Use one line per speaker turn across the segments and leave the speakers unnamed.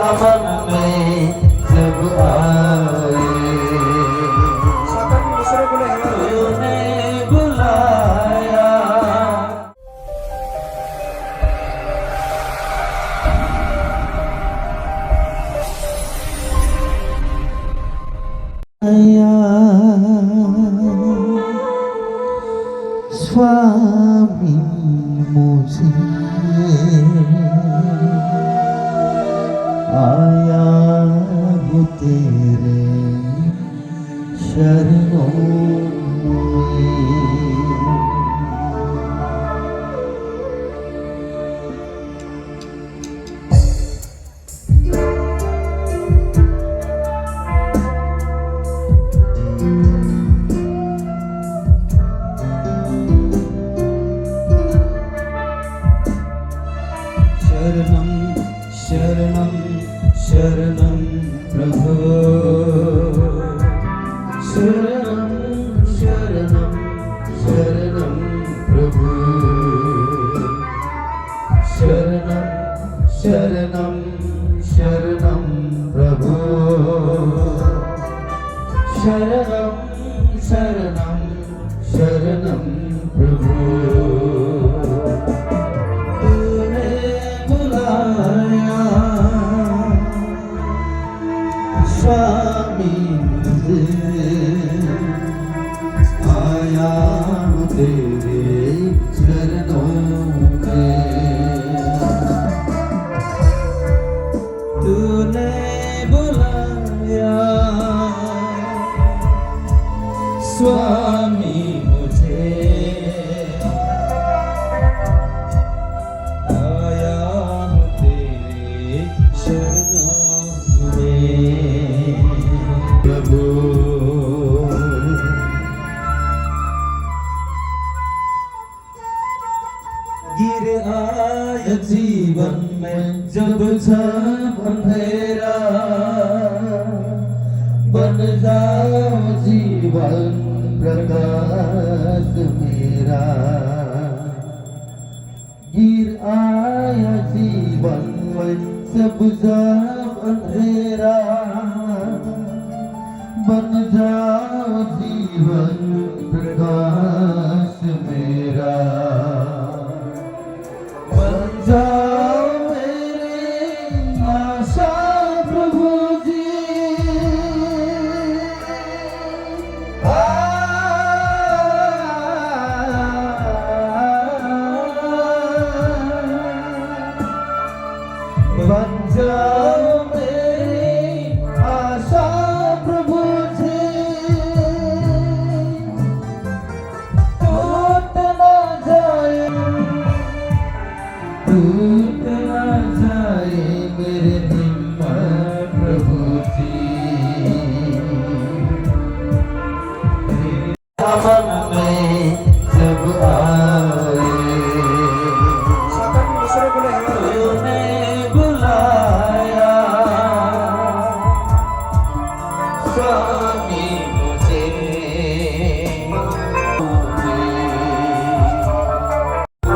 मन में जब आए तूने बुलाया स्वामी मुझे आया हूँ तेरे शरणों में। शरणं शरणं शरणं प्रभो शरणं शरणं शरणं प्रभो शरणं शरणं शरणं प्रभो शरणं शरणं शरणं प्रभो स्वामी आया हूँ तेरे चरणों में। तूने बुलाया स्वामी मुझे आया हूँ तेरे शरणों में प्रभु। गिर आया जीवन में जब सब अंधेरा बन जाओ जीवन प्रकाश मेरा। गिर आया जीवन में सब अंधेरा बन जाओ जीवन प्रकाश मेरा। बन जाओ मेरी आशा प्रभु जी। बन जाओ मेरी आशा प्रभु जी। टूट ना जाए टूट ना जाए मेरे हिम्मत प्रभु जी। मन में जब आए तूने बुलाया स्वामी मुझे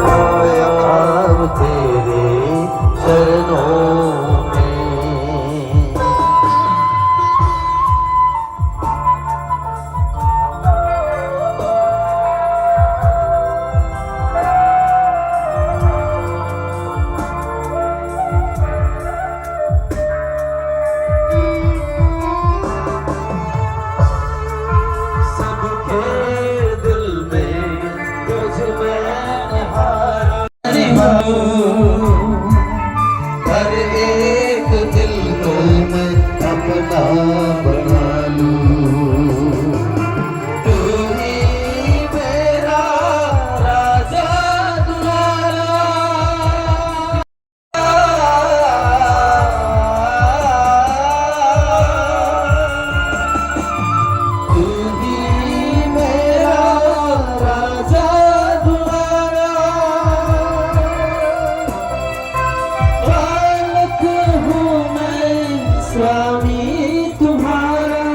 आया हूँ तेरे चरणों में। हर एक दिल को मैं अपना बना लूं। तू ही मेरा राजा दुलारा। तू ही मेरा राजा दुलारा। स्वामी तुम्हारा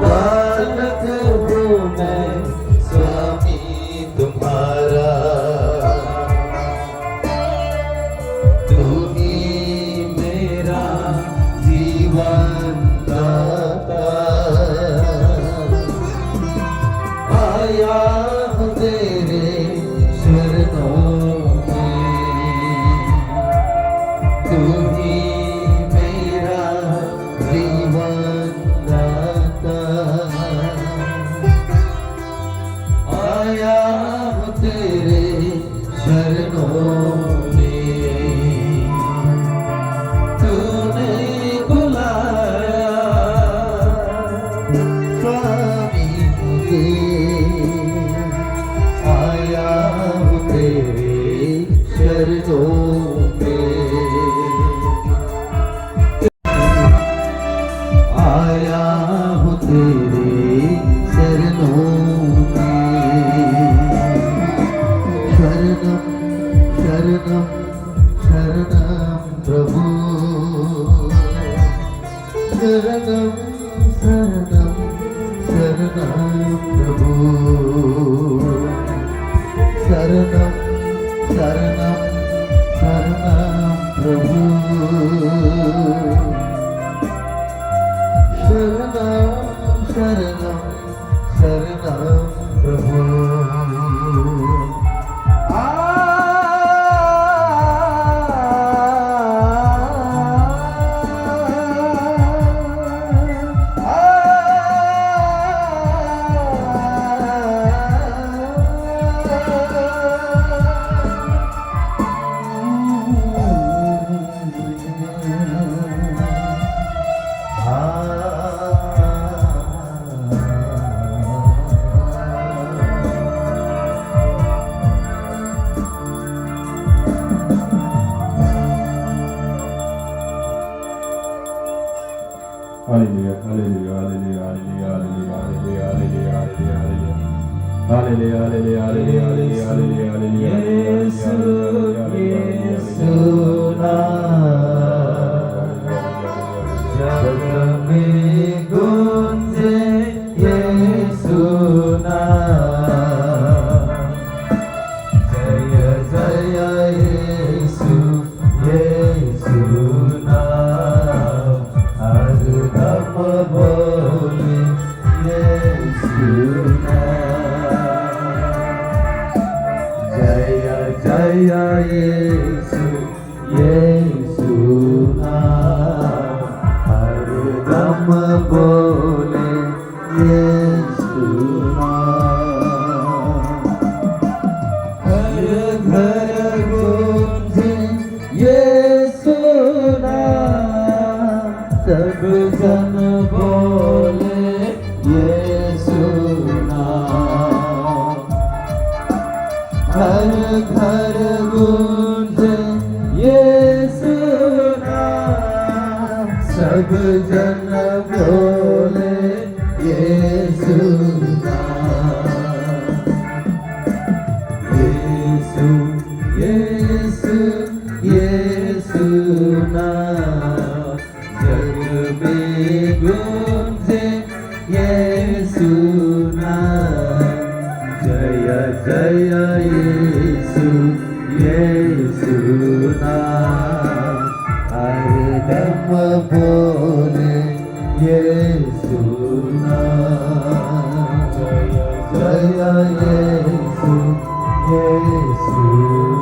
बालक हूँ मैं स्वामी तुम्हारा। ही मेरा जीवन दाता आया हूँ तेरे शरणों में तूने बुलाया स्वामी मुझे आया हूँ तेरे शरणों में आया हूँ तेरे शरणों शरणं शरणं प्रभु शरणं शरणं शरणं प्रभु शरणं शरणं शरणं प्रभु शरणं शरणं शरणं प्रभु
Hallelujah, hallelujah, hallelujah, hallelujah, hallelujah, hallelujah, hallelujah, hallelujah, hallelujah, hallelujah, hallelujah,
जग में गूंजे यीशु नाम जय जय यीशु यीशु नाम हर दम बोले यीशु नाम जय जय यीशु यीशु नाम हर दम बोले यीशु नाम हर घर गूंजे यीशु नाम सब जन बोले यीशु नाम हर घर गूंजे यीशु नाम सब जन बोले यीशु नाम यीशु यीशु यीशु नाम जग में गूंजे यीशु नाम जय जय यीशु यीशु नाम हर दम बोले यीशु नाम जय जय यीशु यीशु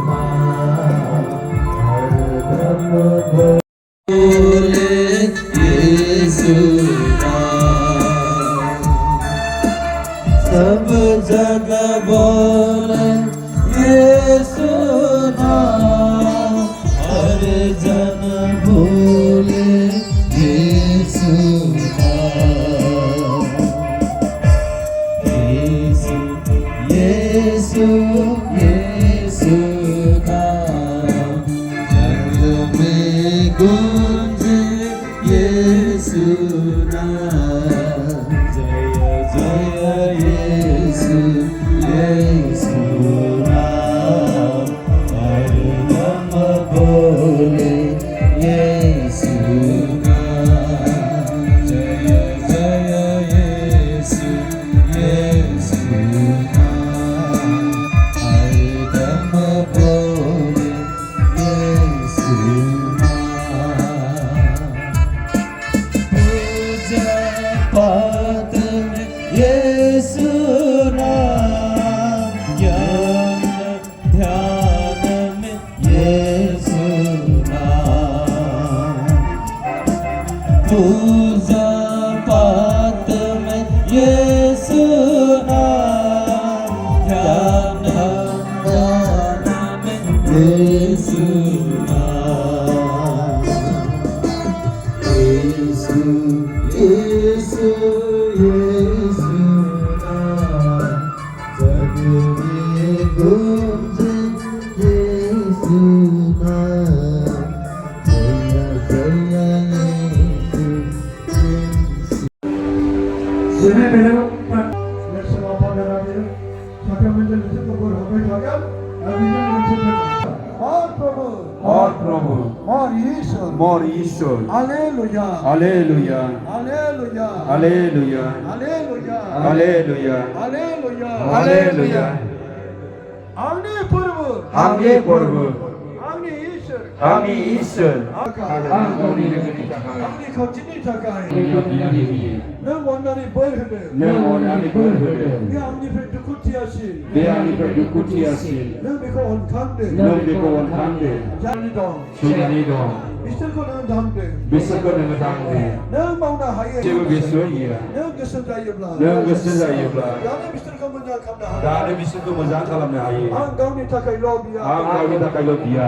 नाम हर दम बोले यीशु नाम सब जग बोले यीशु नाम हर जन बोले यीशु नाम यीशु यीशु यीशु नाम जग में गूंजे यीशु नाम जय जय यीशु यीशु नाम हर दम बोले यीशु नाम जय जय यीशु यीशु नाम हर दम बोले यीशु पूजा पाठ में यीशु नाम ज्ञान ध्यान में यीशु नाम पूजा पाठ में यीशु नाम, ध्यान में यीशु नाम। यीशु यीशु यीशु नाम, जग में गूंजे यीशु नाम।
Sini beliau bersama pangeran itu, maka menjadi sebuah hobi agam, akhirnya menjadi और प्रभु और ईश्वर hallelujah
hallelujah
hallelujah
hallelujah
hallelujah
hallelujah
hallelujah
hallelujah
आमने प्रभु
आगे प्रभु
आमने ईश्वर
आमी ईश्वर
आमने खचिनी थकाय न 원나니 벌흐네
내 원하니 벌흐네
이 아म니 페트 쿠티아시
내 아니 베드 쿠티아시
너 미코 온칸데
너 비고 원한데
자리도
시니도
미스코는 담데
비스거는 당데
너 마우나 하예
제가 비스이야
너 게스다 예블라
너 게스다 예블라
야네 미스코 먼저 감다
다네 비스도 먼저 칼람네 하이
안 가운데 타카이 로비야
아 가위다 칼로비야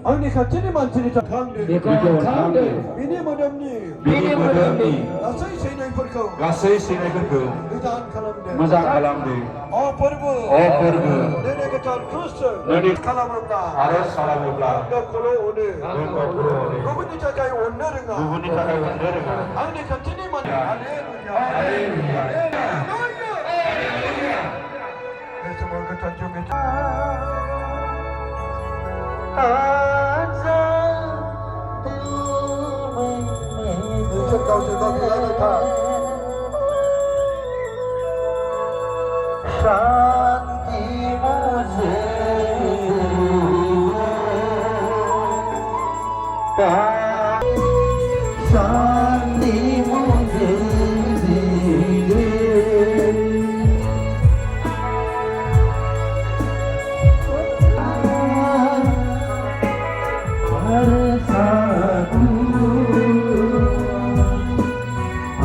아니 같이니 많지니 타칸데
비고 원한데
미니 모담니
비니 머더니
아사이 세나이 퍼커
가세이 시네그
일단 칼람데
मजा खालामदो
어 퍼부
ओ फोरबो
내내 그탈 크리스천
너니
칼람르다
आरो खालामोब्ला
너 콜로 오네
नों
로빈이 타카이 온너르가
गुबुननि थाखाय हरनो रोङा
아니 같이니 많이 할렐루야
할렐루야.
할렐루야 그래서 뭔가 저쪽에 저 가운데 너 미안해 다
शांति मुझे शांति मुझे हर साधु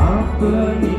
अपनी